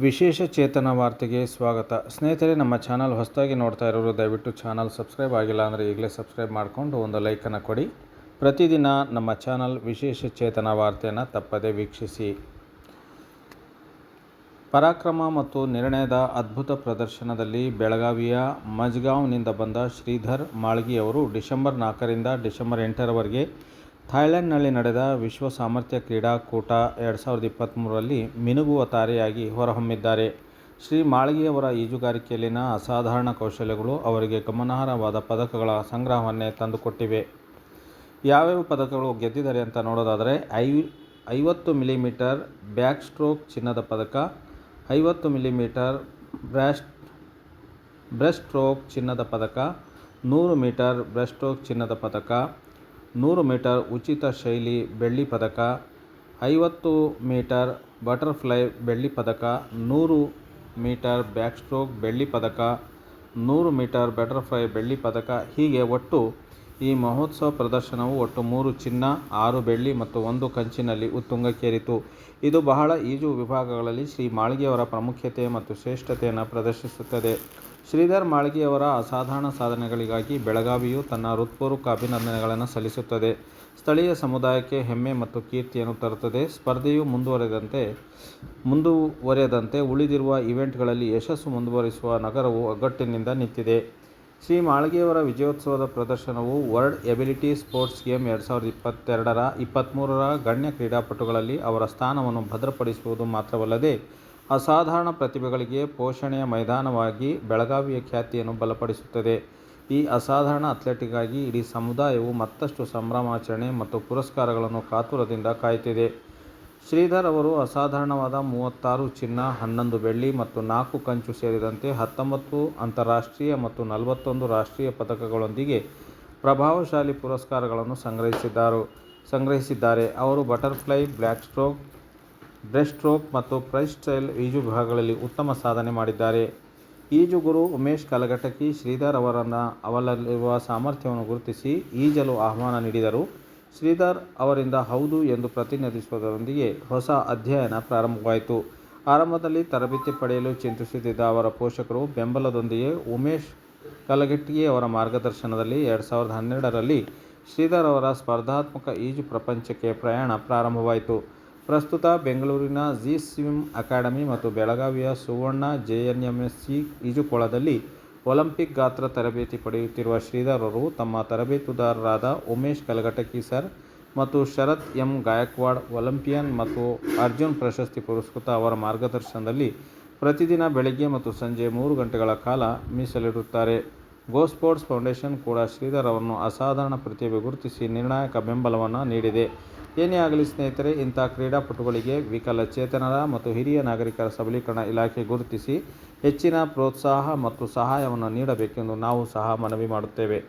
ವಿಶೇಷ ಚೇತನ ವಾರ್ತೆಗೆ ಸ್ವಾಗತ. ಸ್ನೇಹಿತರೆ, ನಮ್ಮ ಚಾನಲ್ ಹೊಸದಾಗಿ ನೋಡ್ತಾ ಇರೋರು ದಯವಿಟ್ಟು ಚಾನಲ್ ಸಬ್ಸ್ಕ್ರೈಬ್ ಆಗಿಲ್ಲ ಅಂದರೆ ಈಗಲೇ ಸಬ್ಸ್ಕ್ರೈಬ್ ಮಾಡಿಕೊಂಡು ಒಂದು ಲೈಕನ್ನು ಕೊಡಿ. ಪ್ರತಿದಿನ ನಮ್ಮ ಚಾನಲ್ ವಿಶೇಷ ಚೇತನ ವಾರ್ತೆಯನ್ನು ತಪ್ಪದೇ ವೀಕ್ಷಿಸಿ. ಪರಾಕ್ರಮ ಮತ್ತು ನಿರ್ಣಯದ ಅದ್ಭುತ ಪ್ರದರ್ಶನದಲ್ಲಿ ಬೆಳಗಾವಿಯ ಮಜ್ಗಾಂವ್ನಿಂದ ಬಂದ ಶ್ರೀಧರ್ ಮಾಳ್ಗಿಯವರು ಡಿಸೆಂಬರ್ 4ರಿಂದ ಡಿಸೆಂಬರ್ 8ರವರೆಗೆ ಥಾಯ್ಲೆಂಡ್ನಲ್ಲಿ ನಡೆದ ವಿಶ್ವ ಸಾಮರ್ಥ್ಯ ಕ್ರೀಡಾಕೂಟ 2023ರಲ್ಲಿ ಮಿನುಗುವ ತಾರೆಯಾಗಿ ಹೊರಹೊಮ್ಮಿದ್ದಾರೆ. ಶ್ರೀ ಮಾಳ್ಗಿಯವರ ಈಜುಗಾರಿಕೆಯಲ್ಲಿನ ಅಸಾಧಾರಣ ಕೌಶಲ್ಯಗಳು ಅವರಿಗೆ ಗಮನಾರ್ಹವಾದ ಪದಕಗಳ ಸಂಗ್ರಹವನ್ನೇ ತಂದುಕೊಟ್ಟಿವೆ. ಯಾವ್ಯಾವ ಪದಕಗಳು ಗೆದ್ದಿದ್ದಾರೆ ಅಂತ ನೋಡೋದಾದರೆ 50 ಮಿಲಿಮೀಟರ್ ಬ್ಯಾಕ್ ಸ್ಟ್ರೋಕ್ ಚಿನ್ನದ ಪದಕ, 50 ಮಿಲಿಮೀಟರ್ ಬ್ರೆಸ್ಟ್ ಸ್ಟ್ರೋಕ್ ಚಿನ್ನದ ಪದಕ, 100 ಮೀಟರ್ ಬ್ರೆಸ್ಟ್ ಸ್ಟ್ರೋಕ್ ಚಿನ್ನದ ಪದಕ, 100 ಮೀಟರ್ ಉಚಿತ ಶೈಲಿ ಬೆಳ್ಳಿ ಪದಕ, 50 ಮೀಟರ್ ಬಟರ್ಫ್ಲೈ ಬೆಳ್ಳಿ ಪದಕ, 100 ಮೀಟರ್ ಬ್ಯಾಕ್ ಸ್ಟ್ರೋಕ್ ಬೆಳ್ಳಿ ಪದಕ, 100 ಮೀಟರ್ ಬಟರ್ಫ್ಲೈ ಬೆಳ್ಳಿ ಪದಕ. ಹೀಗೆ ಒಟ್ಟು ಈ ಮಹೋತ್ಸವ ಪ್ರದರ್ಶನವು ಒಟ್ಟು 3 ಚಿನ್ನ, 6 ಬೆಳ್ಳಿ ಮತ್ತು 1 ಕಂಚಿನಲ್ಲಿ ಉತ್ತುಂಗಕ್ಕೇರಿತು. ಇದು ಬಹಳ ಈಜು ವಿಭಾಗಗಳಲ್ಲಿ ಶ್ರೀ ಮಾಳ್ಗಿಯವರ ಪ್ರಾಮುಖ್ಯತೆ ಮತ್ತು ಶ್ರೇಷ್ಠತೆಯನ್ನು ಪ್ರದರ್ಶಿಸುತ್ತದೆ. ಶ್ರೀಧರ್ ಮಾಳ್ಗಿಯವರ ಅಸಾಧಾರಣ ಸಾಧನೆಗಳಿಗಾಗಿ ಬೆಳಗಾವಿಯು ತನ್ನ ಹೃತ್ಪೂರ್ವಕ ಅಭಿನಂದನೆಗಳನ್ನು ಸಲ್ಲಿಸುತ್ತದೆ. ಸ್ಥಳೀಯ ಸಮುದಾಯಕ್ಕೆ ಹೆಮ್ಮೆ ಮತ್ತು ಕೀರ್ತಿಯನ್ನು ತರುತ್ತದೆ. ಸ್ಪರ್ಧೆಯು ಮುಂದುವರೆದಂತೆ ಉಳಿದಿರುವ ಈವೆಂಟ್ಗಳಲ್ಲಿ ಯಶಸ್ಸು ಮುಂದುವರಿಸುವ ನಗರವು ಒಗ್ಗಟ್ಟಿನಿಂದ ನಿಂತಿದೆ. ಶ್ರೀ ಮಾಳ್ಗಿಯವರ ವಿಜಯೋತ್ಸವದ ಪ್ರದರ್ಶನವು ವರ್ಲ್ಡ್ ಎಬಿಲಿಟಿ ಸ್ಪೋರ್ಟ್ಸ್ ಗೇಮ್ 2023ರ ಗಣ್ಯ ಕ್ರೀಡಾಪಟುಗಳಲ್ಲಿ ಅವರ ಸ್ಥಾನವನ್ನು ಭದ್ರಪಡಿಸುವುದು ಮಾತ್ರವಲ್ಲದೆ ಅಸಾಧಾರಣ ಪ್ರತಿಭೆಗಳಿಗೆ ಪೋಷಣೆಯ ಮೈದಾನವಾಗಿ ಬೆಳಗಾವಿಯ ಖ್ಯಾತಿಯನ್ನು ಬಲಪಡಿಸುತ್ತದೆ. ಈ ಅಸಾಧಾರಣ ಅಥ್ಲೆಟ್ಗಾಗಿ ಇಡೀ ಸಮುದಾಯವು ಮತ್ತಷ್ಟು ಸಂಭ್ರಮಾಚರಣೆ ಮತ್ತು ಪುರಸ್ಕಾರಗಳನ್ನು ಕಾತುರದಿಂದ ಕಾಯುತ್ತಿದೆ. ಶ್ರೀಧರ್ ಅವರು ಅಸಾಧಾರಣವಾದ 36 ಚಿನ್ನ, 11 ಬೆಳ್ಳಿ ಮತ್ತು 4 ಕಂಚು ಸೇರಿದಂತೆ 19 ಅಂತಾರಾಷ್ಟ್ರೀಯ ಮತ್ತು 41 ರಾಷ್ಟ್ರೀಯ ಪದಕಗಳೊಂದಿಗೆ ಪ್ರಭಾವಶಾಲಿ ಪುರಸ್ಕಾರಗಳನ್ನು ಸಂಗ್ರಹಿಸಿದ್ದಾರೆ. ಅವರು butterfly, back stroke, breast stroke ಮತ್ತು ಫ್ರೀ ಸ್ಟೈಲ್ ಈಜು ವಿಭಾಗಗಳಲ್ಲಿ ಉತ್ತಮ ಸಾಧನೆ ಮಾಡಿದ್ದಾರೆ. ಈಜುಗುರು ಉಮೇಶ್ ಕಲಘಟಕಿ ಶ್ರೀಧರ್ ಅವರಲ್ಲಿರುವ ಸಾಮರ್ಥ್ಯವನ್ನು ಗುರುತಿಸಿ ಈಜಲು ಆಹ್ವಾನ ನೀಡಿದರು. ಶ್ರೀಧರ್ ಅವರಿಂದ ಹೌದು ಎಂದು ಪ್ರತಿನಿಧಿಸುವುದರೊಂದಿಗೆ ಹೊಸ ಅಧ್ಯಯನ ಪ್ರಾರಂಭವಾಯಿತು. ಆರಂಭದಲ್ಲಿ ತರಬೇತಿ ಪಡೆಯಲು ಚಿಂತಿಸುತ್ತಿದ್ದ ಅವರ ಪೋಷಕರು ಬೆಂಬಲದೊಂದಿಗೆ ಉಮೇಶ್ ಕಲಘಟಕಿ ಅವರ ಮಾರ್ಗದರ್ಶನದಲ್ಲಿ 2012ರಲ್ಲಿ ಶ್ರೀಧರ್ ಅವರ ಸ್ಪರ್ಧಾತ್ಮಕ ಈಜು ಪ್ರಪಂಚಕ್ಕೆ ಪ್ರಯಾಣ ಪ್ರಾರಂಭವಾಯಿತು. ಪ್ರಸ್ತುತ ಬೆಂಗಳೂರಿನ ಜಿ ಸ್ವಿಮ್ ಅಕಾಡೆಮಿ ಮತ್ತು ಬೆಳಗಾವಿಯ ಸುವರ್ಣ JNMSC ಈಜುಕೊಳದಲ್ಲಿ ಒಲಿಂಪಿಕ್ ಗಾತ್ರ ತರಬೇತಿ ಪಡೆಯುತ್ತಿರುವ ಶ್ರೀಧರ್ ಅವರು ತಮ್ಮ ತರಬೇತುದಾರರಾದ ಉಮೇಶ್ ಕಲಘಟಕಿ ಸರ್ ಮತ್ತು ಶರತ್ ಎಂ ಗಾಯಕ್ವಾಡ್ ಒಲಿಂಪಿಯನ್ ಮತ್ತು ಅರ್ಜುನ್ ಪ್ರಶಸ್ತಿ ಪುರಸ್ಕೃತ ಅವರ ಮಾರ್ಗದರ್ಶನದಲ್ಲಿ ಪ್ರತಿದಿನ ಬೆಳಗ್ಗೆ ಮತ್ತು ಸಂಜೆ 3 ಗಂಟೆಗಳ ಕಾಲ ಮೀಸಲಿಡುತ್ತಾರೆ. ಗೋ ಸ್ಪೋರ್ಟ್ಸ್ ಫೌಂಡೇಶನ್ ಕೂಡ ಶ್ರೀಧರ್ ಅವರನ್ನು ಅಸಾಧಾರಣ ಪ್ರತಿಭೆ ಗುರುತಿಸಿ ನಿರ್ಣಾಯಕ ಬೆಂಬಲವನ್ನು ನೀಡಿದೆ. ಏನೇ ಆಗಲಿ ಸ್ನೇಹಿತರೆ, ಇಂಥ ಕ್ರೀಡಾಪಟುಗಳಿಗೆ ವಿಕಲಚೇತನರ ಮತ್ತು ಹಿರಿಯ ನಾಗರಿಕರ ಸಬಲೀಕರಣ ಇಲಾಖೆ ಗುರುತಿಸಿ ಹೆಚ್ಚಿನ ಪ್ರೋತ್ಸಾಹ ಮತ್ತು ಸಹಾಯವನ್ನು ನೀಡಬೇಕೆಂದು ನಾವು ಸಹ ಮನವಿ ಮಾಡುತ್ತೇವೆ.